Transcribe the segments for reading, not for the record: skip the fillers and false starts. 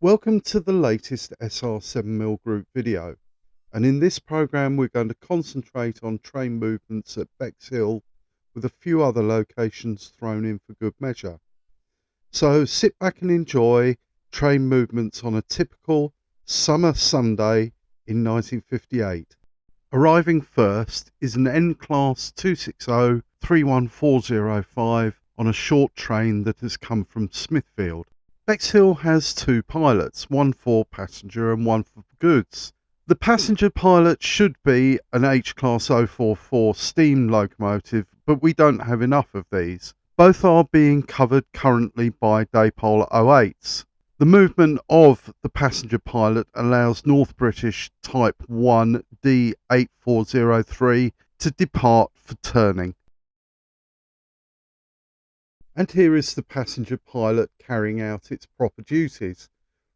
Welcome to the latest SR7mm Group video, and in this program we're going to concentrate on train movements at Bexhill with a few other locations thrown in for good measure. So sit back and enjoy train movements on a typical summer Sunday in 1958. Arriving first is an N-Class 260 31405 on a short train that has come from Smithfield. Bexhill has two pilots, one for passenger and one for goods. The passenger pilot should be an H-Class 044 steam locomotive, but we don't have enough of these. Both are being covered currently by Daypole 08s. The movement of the passenger pilot allows North British Type 1 D8403 to depart for turning. And here is the passenger pilot carrying out its proper duties,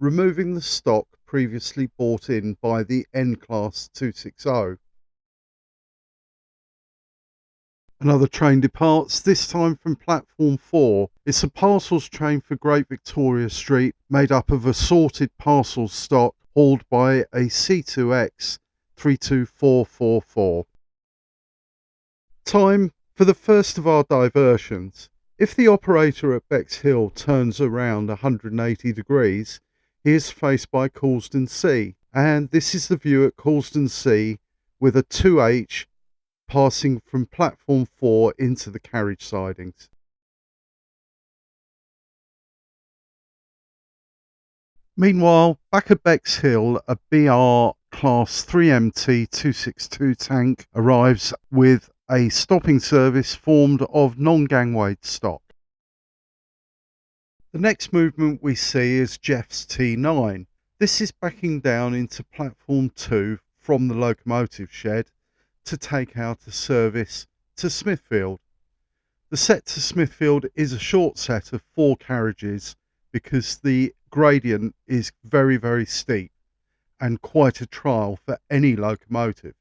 removing the stock previously bought in by the N-Class 260. Another train departs, this time from platform 4. It's a parcels train for Great Victoria Street, made up of assorted parcels stock hauled by a C2X 32444. Time for the first of our diversions. If the operator at Bexhill turns around 180 degrees, he is faced by Coulsdon Sea, and this is the view at Coulsdon Sea with a 2H passing from platform 4 into the carriage sidings. Meanwhile, back at Bexhill, a BR Class 3MT 262 tank arrives with a stopping service formed of non-gangway stock. The next movement we see is Jeff's T9. This is backing down into platform 2 from the locomotive shed to take out a service to Smithfield. The set to Smithfield is a short set of 4 carriages because the gradient is very, very steep and quite a trial for any locomotive.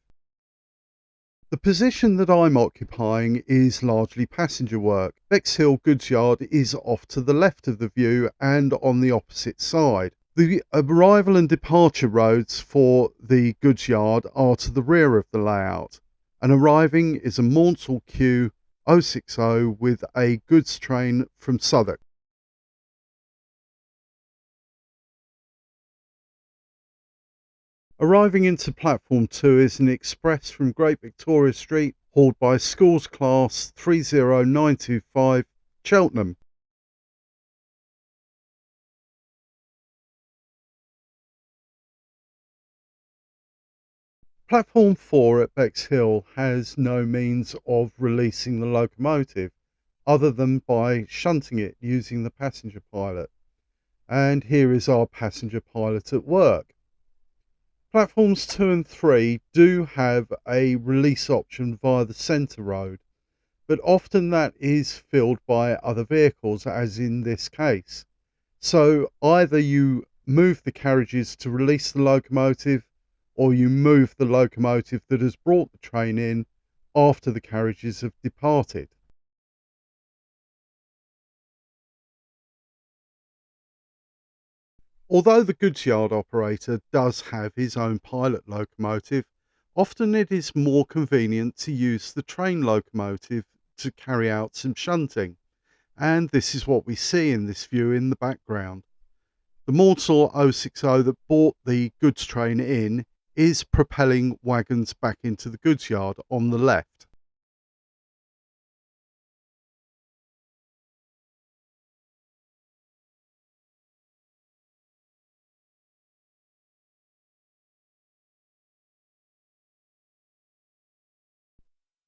The position that I'm occupying is largely passenger work. Bexhill Goods Yard is off to the left of the view and on the opposite side. The arrival and departure roads for the goods yard are to the rear of the layout, and arriving is a Maunsell Q 060 with a goods train from Southwark. Arriving into platform 2 is an express from Great Victoria Street hauled by Schools Class 30925 Cheltenham. Platform 4 at Bexhill has no means of releasing the locomotive other than by shunting it using the passenger pilot. And here is our passenger pilot at work. Platforms 2 and 3 do have a release option via the centre road, but often that is filled by other vehicles, as in this case. So either you move the carriages to release the locomotive, or you move the locomotive that has brought the train in after the carriages have departed. Although the goods yard operator does have his own pilot locomotive, often it is more convenient to use the train locomotive to carry out some shunting, and this is what we see in this view in the background. The Maunsell 060 that brought the goods train in is propelling wagons back into the goods yard on the left.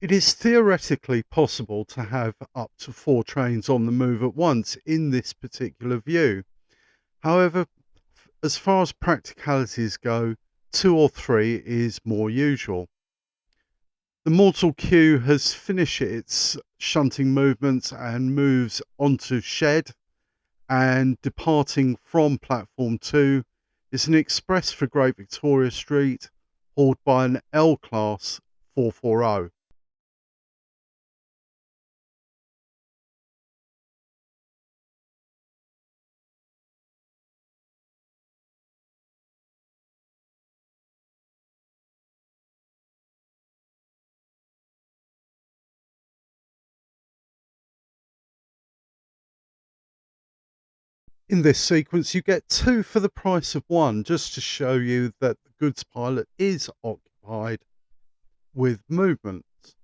It is theoretically possible to have up to 4 trains on the move at once in this particular view. However, as far as practicalities go, 2 or 3 is more usual. The Maunsell Q has finished its shunting movements and moves onto shed, and departing from platform 2 is an express for Great Victoria Street hauled by an L class 440. In this sequence, you get two for the price of one, just to show you that the goods pilot is occupied with movements.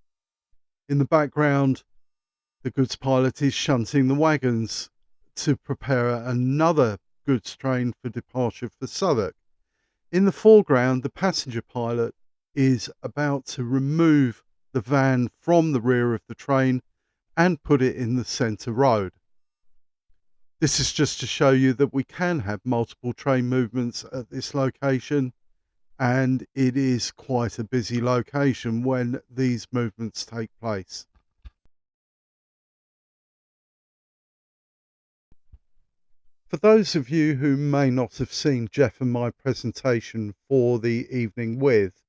In the background, the goods pilot is shunting the wagons to prepare another goods train for departure for Southwark. In the foreground, the passenger pilot is about to remove the van from the rear of the train and put it in the centre road. This is just to show you that we can have multiple train movements at this location, and it is quite a busy location when these movements take place. For those of you who may not have seen Jeff and my presentation for the evening with,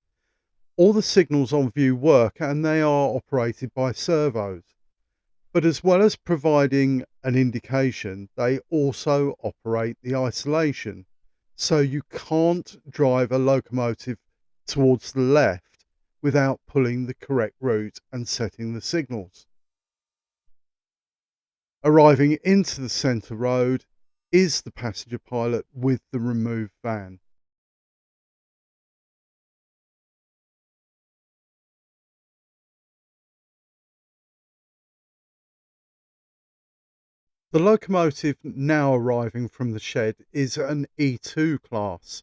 all the signals on view work and they are operated by servos. But as well as providing an indication, they also operate the isolation. So you can't drive a locomotive towards the left without pulling the correct route and setting the signals. Arriving into the centre road is the passenger pilot with the removed van. The locomotive now arriving from the shed is an E2 class.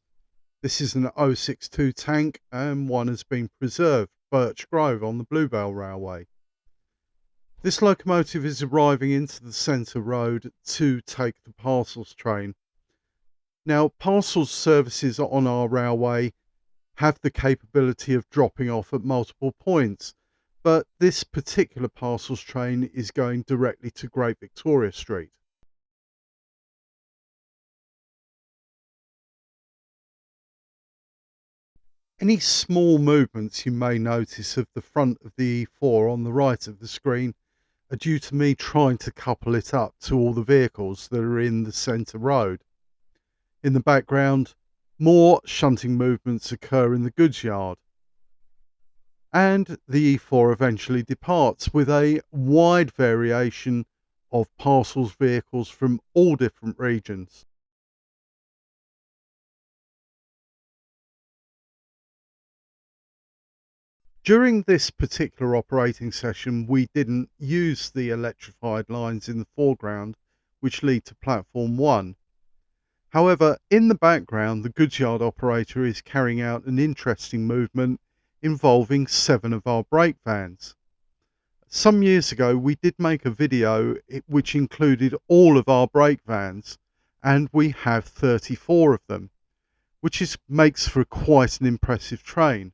This is an 062 tank and one has been preserved, Birch Grove on the Bluebell Railway. This locomotive is arriving into the centre road to take the parcels train. Now, parcels services on our railway have the capability of dropping off at multiple points, but this particular parcels train is going directly to Great Victoria Street. Any small movements you may notice of the front of the E4 on the right of the screen are due to me trying to couple it up to all the vehicles that are in the centre road. In the background, more shunting movements occur in the goods yard. And the E4 eventually departs with a wide variation of parcels vehicles from all different regions. During this particular operating session, we didn't use the electrified lines in the foreground, which lead to platform 1. However, in the background, the goods yard operator is carrying out an interesting movement involving 7 of our brake vans. Some years ago, we did make a video which included all of our brake vans, and we have 34 of them, which makes for quite an impressive train.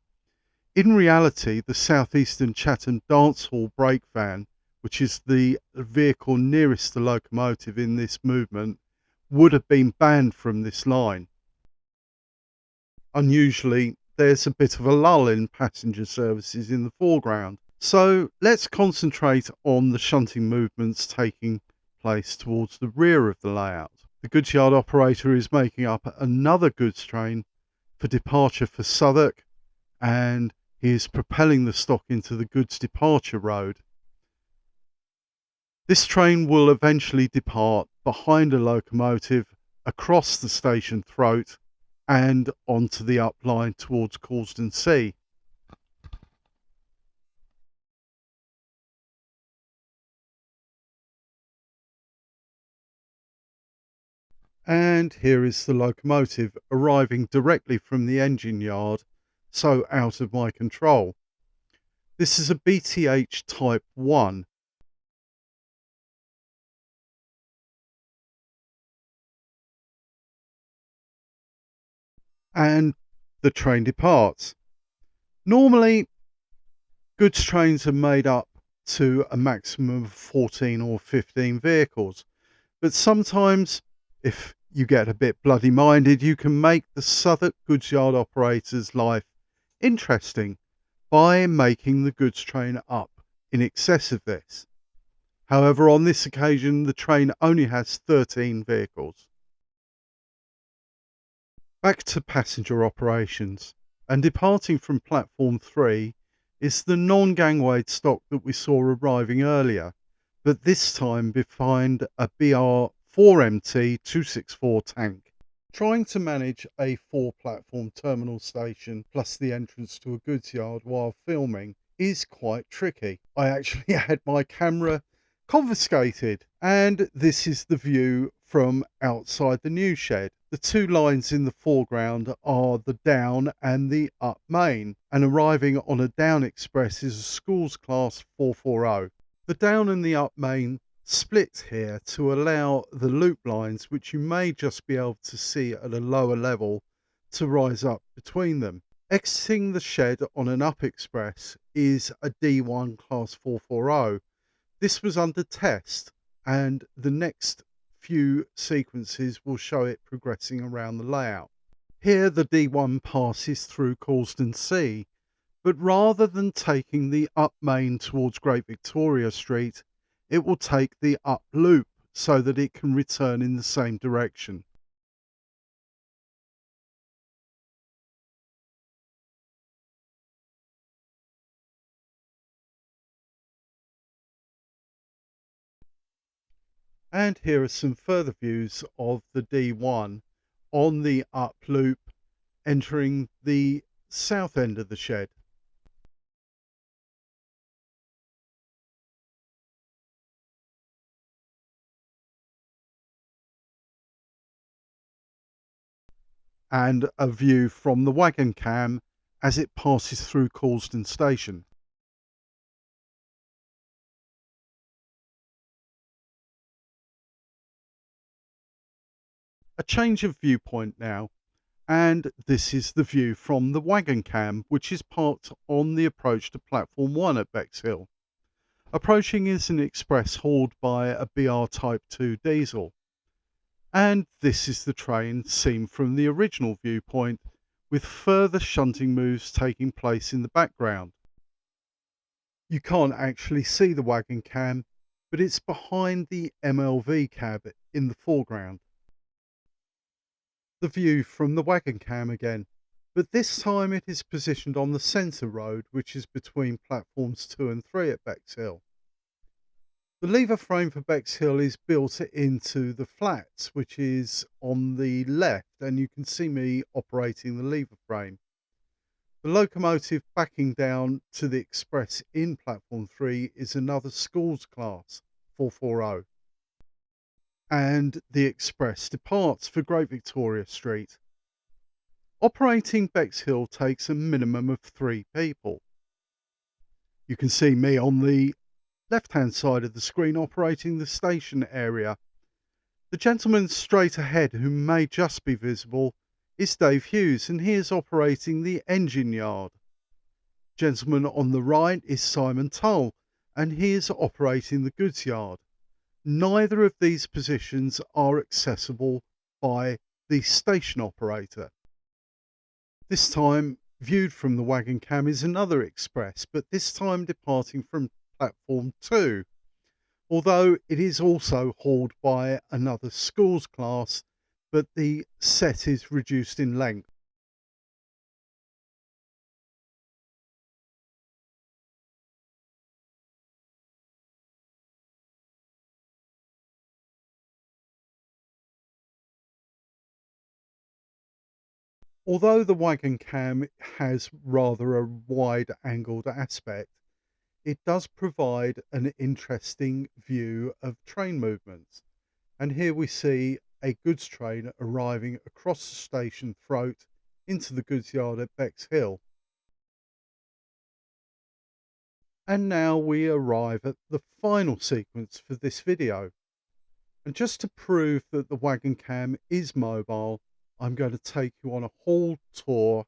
In reality, the Southeastern Chatham Dance Hall brake van, which is the vehicle nearest the locomotive in this movement, would have been banned from this line. Unusually, there's a bit of a lull in passenger services in the foreground. So let's concentrate on the shunting movements taking place towards the rear of the layout. The goods yard operator is making up another goods train for departure for Southwark, and he is propelling the stock into the goods departure road. This train will eventually depart behind a locomotive across the station throat and onto the up line towards Causden Sea. And here is the locomotive arriving directly from the engine yard, so out of my control. This is a BTH Type 1. And the train departs. Normally, goods trains are made up to a maximum of 14 or 15 vehicles, but sometimes, if you get a bit bloody minded, you can make the Southwark goods yard operator's life interesting by making the goods train up in excess of this. However, on this occasion, the train only has 13 vehicles. Back to passenger operations, and departing from platform 3 is the non-gangway stock that we saw arriving earlier, but this time behind a BR 4MT 264 tank. Trying to manage a 4-platform terminal station plus the entrance to a goods yard while filming is quite tricky. I actually had my camera confiscated, and this is the view from outside the new shed. The two lines in the foreground are the down and the up main, and arriving on a down express is a schools class 440. The down and the up main splits here to allow the loop lines, which you may just be able to see at a lower level, to rise up between them. Exiting the shed on an up express is a D1 class 440. This was under test, and the next few sequences will show it progressing around the layout. Here the D1 passes through Causden C, but rather than taking the up main towards Great Victoria Street, it will take the up loop so that it can return in the same direction. And here are some further views of the D1 on the up loop entering the south end of the shed. And a view from the wagon cam as it passes through Causden Station. A change of viewpoint now, and this is the view from the wagon cam, which is parked on the approach to platform 1 at Bexhill. Approaching is an express hauled by a BR Type 2 diesel. And this is the train seen from the original viewpoint, with further shunting moves taking place in the background. You can't actually see the wagon cam, but it's behind the MLV cab in the foreground. The view from the wagon cam again, but this time it is positioned on the centre road, which is between platforms 2 and 3 at Bexhill. The lever frame for Bexhill is built into the flats, which is on the left, and you can see me operating the lever frame. The locomotive backing down to the express in platform 3 is another schools class 440. And the express departs for Great Victoria Street. Operating Bexhill takes a minimum of 3 people. You can see me on the left-hand side of the screen operating the station area. The gentleman straight ahead, who may just be visible, is Dave Hughes, and he is operating the engine yard. Gentleman on the right is Simon Tull, and he is operating the goods yard. Neither of these positions are accessible by the station operator. This time, viewed from the wagon cam, is another express, but this time departing from platform 2, although it is also hauled by another schools class, but the set is reduced in length. Although the wagon cam has rather a wide angled aspect, it does provide an interesting view of train movements. And here we see a goods train arriving across the station throat into the goods yard at Bexhill. And now we arrive at the final sequence for this video. And just to prove that the wagon cam is mobile, I'm going to take you on a hall tour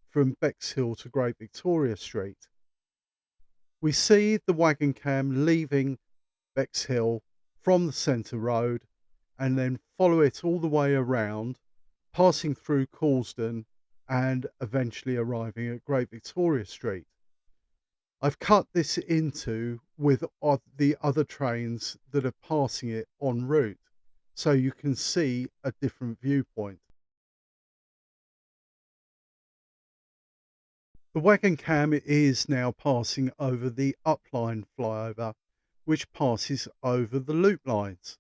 from Bexhill to Great Victoria Street. We see the wagon cam leaving Bexhill from the centre road and then follow it all the way around, passing through Causden and eventually arriving at Great Victoria Street. I've cut this into with the other trains that are passing it en route, so you can see a different viewpoint. The wagon cam is now passing over the upline flyover, which passes over the loop lines.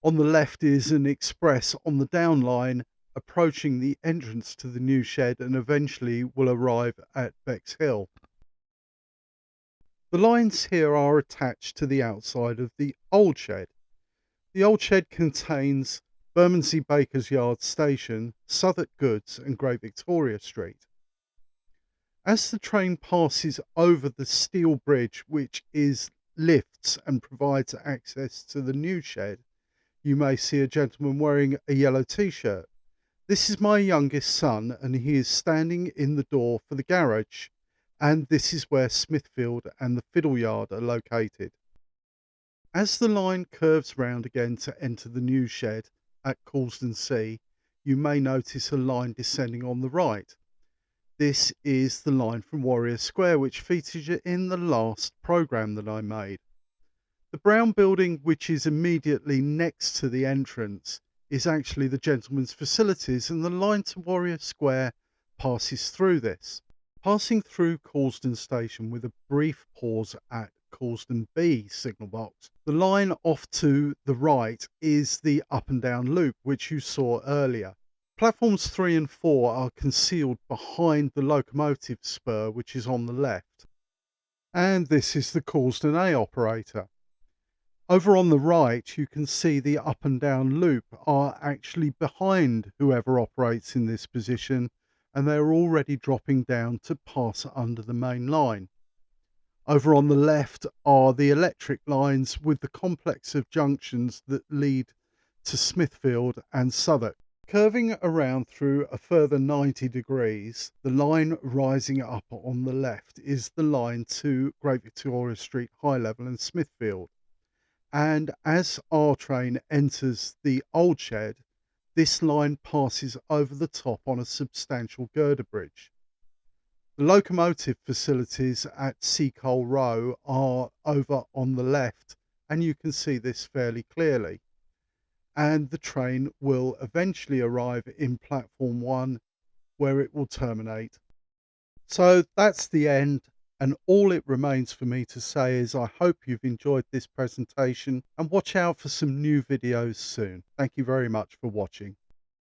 On the left is an express on the down line approaching the entrance to the new shed and eventually will arrive at Bexhill. The lines here are attached to the outside of the old shed. The old shed contains Bermondsey Bakers Yard Station, Southwark Goods and Great Victoria Street. As the train passes over the steel bridge, which is lifts and provides access to the new shed, you may see a gentleman wearing a yellow t-shirt. This is my youngest son and he is standing in the door for the garage, and this is where Smithfield and the Fiddle Yard are located. As the line curves round again to enter the new shed at Causden Sea, you may notice a line descending on the right. This is the line from Warrior Square, which featured in the last programme that I made. The brown building, which is immediately next to the entrance, is actually the gentleman's facilities, and the line to Warrior Square passes through this. Passing through Causden Station with a brief pause at Causden B signal box, the line off to the right is the up and down loop, which you saw earlier. Platforms 3 and 4 are concealed behind the locomotive spur, which is on the left. And this is the Causden A operator. Over on the right, you can see the up and down loop are actually behind whoever operates in this position, and they're already dropping down to pass under the main line. Over on the left are the electric lines with the complex of junctions that lead to Smithfield and Southwark. Curving around through a further 90 degrees, the line rising up on the left is the line to Great Victoria Street High Level and Smithfield. And as our train enters the old shed, this line passes over the top on a substantial girder bridge. The locomotive facilities at Seacole Row are over on the left, and you can see this fairly clearly. And the train will eventually arrive in platform 1, where it will terminate. So that's the end, and all it remains for me to say is I hope you've enjoyed this presentation and watch out for some new videos soon. Thank you very much for watching.